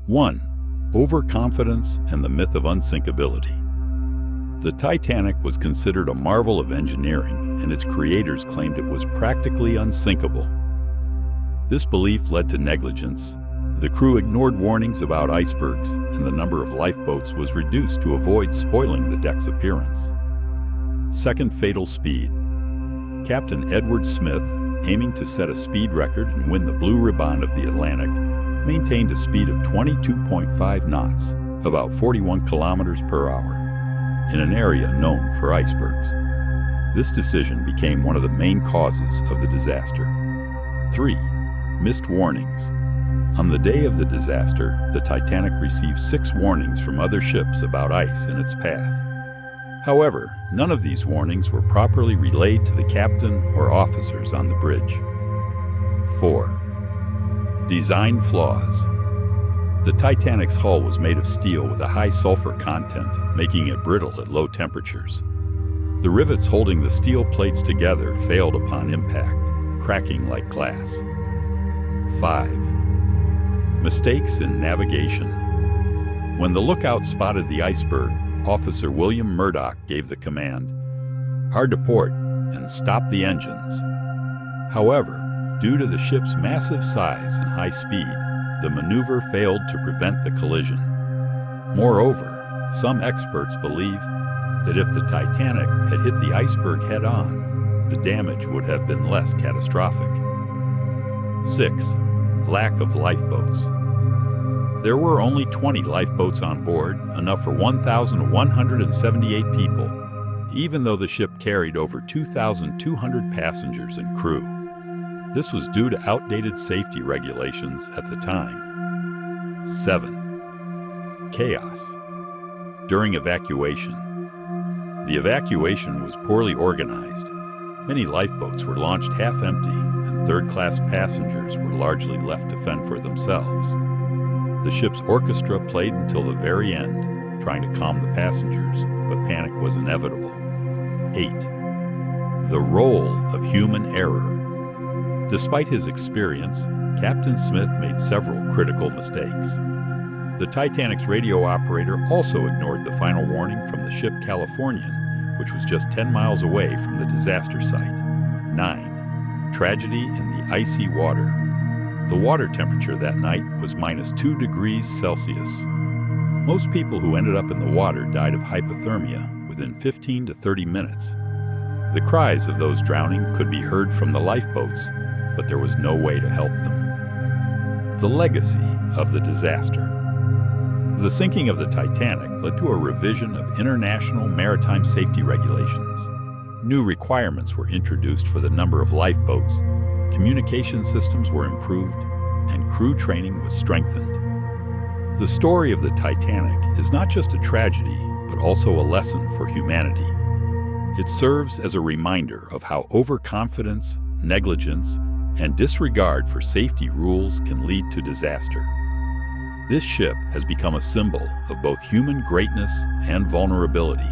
1. Overconfidence and the myth of unsinkability. The Titanic was considered a marvel of engineering, and its creators claimed it was practically unsinkable. This belief led to negligence. The crew ignored warnings about icebergs, and the number of lifeboats was reduced to avoid spoiling the deck's appearance. Second fatal speed. Captain Edward Smith, aiming to set a speed record and win the Blue Ribbon of the Atlantic, maintained a speed of 22.5 knots, about 41 kilometers per hour, in an area known for icebergs. This decision became one of the main causes of the disaster. 3. Missed warnings. On the day of the disaster, the Titanic received 6 warnings from other ships about ice in its path. However, none of these warnings were properly relayed to the captain or officers on the bridge. 4. Design flaws. The Titanic's hull was made of steel with a high sulfur content, making it brittle at low temperatures. The rivets holding the steel plates together failed upon impact, cracking like glass. 5. Mistakes in navigation. When the lookout spotted the iceberg, Officer William Murdoch gave the command, "Hard to port and stop the engines." However, due to the ship's massive size and high speed, the maneuver failed to prevent the collision. Moreover, some experts believe that if the Titanic had hit the iceberg head-on, the damage would have been less catastrophic. 6. Lack of lifeboats. There were only 20 lifeboats on board, enough for 1,178 people, even though the ship carried over 2,200 passengers and crew. This was due to outdated safety regulations at the time. 7. Chaos. During evacuation. The evacuation was poorly organized. Many lifeboats were launched half-empty, and third-class passengers were largely left to fend for themselves. The ship's orchestra played until the very end, trying to calm the passengers, but panic was inevitable. 8. The role of human error. Despite his experience, Captain Smith made several critical mistakes. The Titanic's radio operator also ignored the final warning from the ship Californian, which was just 10 miles away from the disaster site. 9. Tragedy in the icy water. The water temperature that night was -2 degrees Celsius. Most people who ended up in the water died of hypothermia within 15 to 30 minutes. The cries of those drowning could be heard from the lifeboats, but there was no way to help them. The legacy of the disaster. The sinking of the Titanic led to a revision of international maritime safety regulations. New requirements were introduced for the number of lifeboats, communication systems were improved, and crew training was strengthened. The story of the Titanic is not just a tragedy, but also a lesson for humanity. It serves as a reminder of how overconfidence, negligence, and disregard for safety rules can lead to disaster. This ship has become a symbol of both human greatness and vulnerability.